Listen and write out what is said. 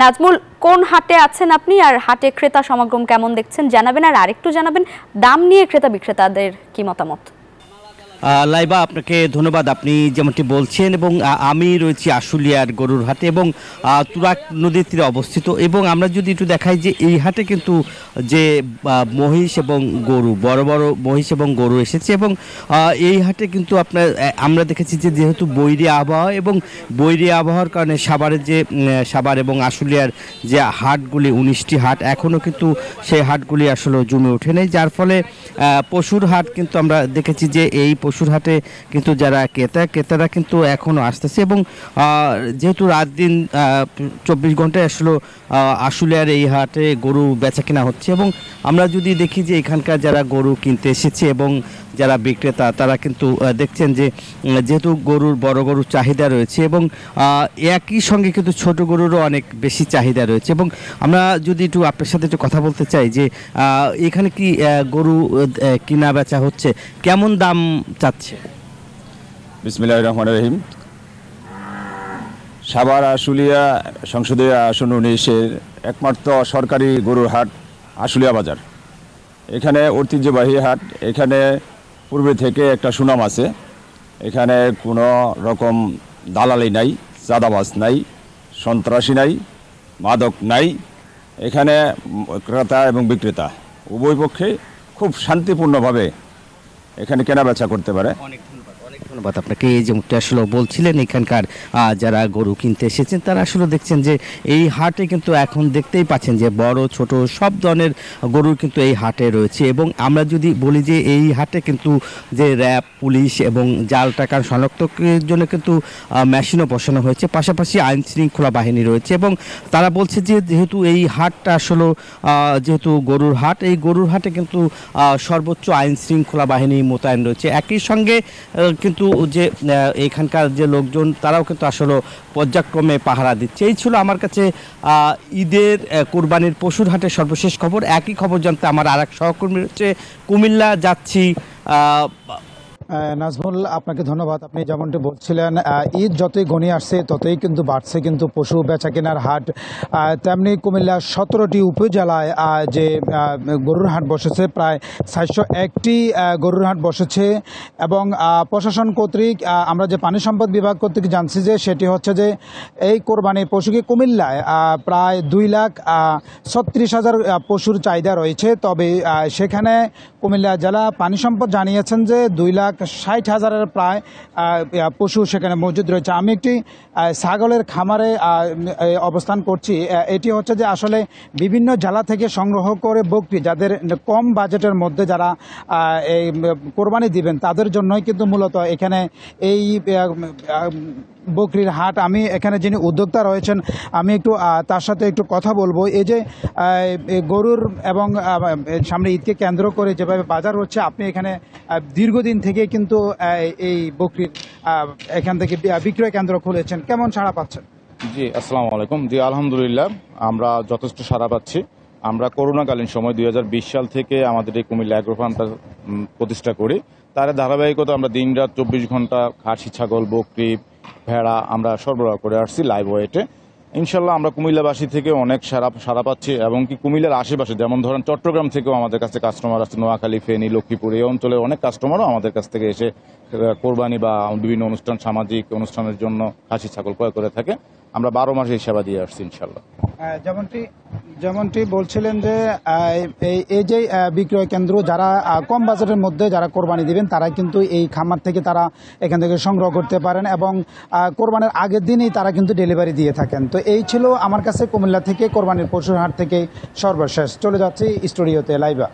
নাজমুল, কোন হাটে আছেন আপনি আর হাটে ক্রেতা সমাগম কেমন দেখছেন জানাবেন, আর আরেকটু জানাবেন দাম নিয়ে ক্রেতা বিক্রেতাদের কি মতামত। লাইবা, আপনাকে ধন্যবাদ। আপনি যেমনটি বলছেন এবং আমি রয়েছি আশুলিয়ার গরুর হাটে এবং তুরাগ নদীর তীরে অবস্থিত। এবং আমরা যদি একটু দেখাই যে এই হাটে কিন্তু যে মহিষ এবং গরু, বড় বড় মহিষ এবং গরু এসেছে এবং এই হাটে কিন্তু আমরা দেখেছি যে যেহেতু বৈরী আবহাওয়া এবং বৈরী আবহাওয়ার কারণে সাভার এবং আশুলিয়ার যে হাটগুলি 19টি হাট এখনও কিন্তু সেই হাটগুলি আসলে জমে ওঠে নেই, যার ফলে পশুর হাট কিন্তু আমরা দেখেছি যে এই পশুর হাটে কিন্তু যারা ক্রেতারা কিন্তু এখনও আসতেছে এবং যেহেতু রাত দিন 24 ঘন্টায় আসলে আশুলিয়ার এই হাটে গরু বেচা কেনা হচ্ছে। এবং আমরা যদি দেখি যে এখানকার যারা গরু কিনতে এসেছে এবং যারা বিক্রেতা তারা কিন্তু দেখছেন যে যেহেতু বড় গরুর চাহিদা রয়েছে এবং একই সঙ্গে কিন্তু ছোট গরুরও অনেক বেশি চাহিদা রয়েছে। এবং আমরা যদি একটু আপনার সাথে একটু কথা বলতে চাই যে এখানে কি গরু কিনা বেচা হচ্ছে, কেমন দাম চাচ্ছে? বিসমিল্লাহির রহমানির রহিম। সাভার আশুলিয়া সংসদীয় আসন 19-এর একমাত্র সরকারি গরুর হাট আশুলিয়া বাজার। এখানে ঐতিহ্যবাহী হাট, এখানে পূর্বে থেকে একটা সুনাম আছে। এখানে কোনো রকম দালালি নাই, চাঁদাবাজ নাই, সন্ত্রাসী নাই, মাদক নাই। এখানে ক্রেতা এবং বিক্রেতা উভয় পক্ষে খুব শান্তিপূর্ণভাবে এখানে কেনাবেচা করতে পারে। অনেক ধন্যবাদ আপনাকে। এই যেমনটা আসলে বলছিলেন এখানকার যারা গরু কিনতে এসেছেন তারা আসলে দেখছেন যে এই হাটে কিন্তু এখন দেখতেই পাচ্ছেন যে বড় ছোট সব ধরনের গরু কিন্তু এই হাটে রয়েছে। এবং আমরা যদি বলি যে এই হাটে কিন্তু যে র্যাব, পুলিশ এবং জাল টাকার শনাক্তের জন্য কিন্তু মেশিনও বসানো হয়েছে, পাশাপাশি আইন শৃঙ্খলা বাহিনী রয়েছে। এবং তারা বলছে যে যেহেতু এই হাটটা আসলে যেহেতু গরুর হাট, এই গরুর হাটে কিন্তু সর্বোচ্চ আইন শৃঙ্খলা বাহিনী মোতায়েন রয়েছে। একই সঙ্গে কিন্তু যে এখানকার যে লোকজন তারাও কিন্তু আসলে পর্যায়ক্রমে পাহারা দিচ্ছে। এই ছিল আমার কাছে ঈদের কোরবানির পশুর হাটের সর্বশেষ খবর। একই খবর জানতে আমার আর এক সহকর্মী হচ্ছে কুমিল্লা যাচ্ছি। নাজমুল, আপনাকে ধন্যবাদ। আপনি যেমনটি বলছিলেন ঈদ যতই ঘনিয়ে আসছে ততই কিন্তু বাড়ছে কিন্তু পশু বেচা কেনার হাট। তেমনি কুমিল্লার 17টি উপজেলায় যে গরুর হাট বসেছে, প্রায় 401টি গরুর হাট বসেছে। এবং প্রশাসন কর্তৃক আমরা যে পানি সম্পদ বিভাগ কর্তৃক জানছি যে সেটি হচ্ছে যে এই কোরবানির পশুকে কুমিল্লায় প্রায় 2,36,000 পশুর চাহিদা রয়েছে। তবে সেখানে কুমিল্লা জেলা পানি সম্পদ জানিয়েছেন যে 2,60,000-এর প্রায় পশু সেখানে মজুদ রয়েছে। আমি একটি ছাগলের খামারে অবস্থান করছি। এটি হচ্ছে যে আসলে বিভিন্ন জেলা থেকে সংগ্রহ করে বকরি, যাদের কম বাজেটের মধ্যে যারা এই কোরবানি দিবেন তাদের জন্যই কিন্তু মূলত এখানে এই বকরির হাট। আমি এখানে যিনি উদ্যোক্তা রয়েছেন আমি একটু তার সাথে একটু কথা বলবো। এই যে গরুর এবং সামনে ঈদকে কেন্দ্র করে যেভাবে বাজার হচ্ছে, আপনি এখানে দীর্ঘদিন থেকে কিন্তু এই বকরির এখান থেকে বিক্রয় কেন্দ্র খুলেছেন, কেমন সাড়া পাচ্ছেন? জি, আসসালামু আলাইকুম। জি, আলহামদুলিল্লাহ আমরা যথেষ্ট সাড়া পাচ্ছি। আমরা করোনাকালীন সময় 2020 সাল থেকে আমাদের এই কুমিল্লা অ্যাগ্রো ফার্মটা প্রতিষ্ঠা করি। তার ধারাবাহিকতা আমরা দিনরাত 24 ঘন্টা খাসি, ছাগল, বকরি, ভেড়া আমরা সরবরাহ করে আসছি লাইভ ওয়েটে। ইনশাল্লাহ আমরা কুমিল্লাবাসী থেকে অনেক সাড়া পাচ্ছি এবং কি কুমিল্লার আশেপাশে যেমন ধরেন চট্টগ্রাম থেকেও আমাদের কাছে কাস্টমার আছে, নোয়াখালী, ফেনী, লক্ষ্মীপুর এই অঞ্চলের অনেক কাস্টমারও আমাদের কাছ থেকে এসে কোরবানি বা বিভিন্ন অনুষ্ঠান, সামাজিক অনুষ্ঠানের জন্য খাসি, ছাগল ক্রয় করে থাকে। আমরা 12 মাসে এই সেবা দিয়ে আসছি ইনশাল্লাহ। যেমনটি বলছিলেন যে এই যে বিক্রয় কেন্দ্র, যারা কম বাজেটের মধ্যে যারা কোরবানি দিবেন তারা কিন্তু এই খামার থেকে তারা এখান থেকে সংগ্রহ করতে পারেন এবং কোরবানির আগের দিনই তারা কিন্তু ডেলিভারি দিয়ে থাকেন। তো এই ছিল আমার কাছে কুমিল্লা থেকে কোরবানির পশুর হাট থেকে সর্বশেষ। চলে যাচ্ছি স্টুডিওতে লাইভা।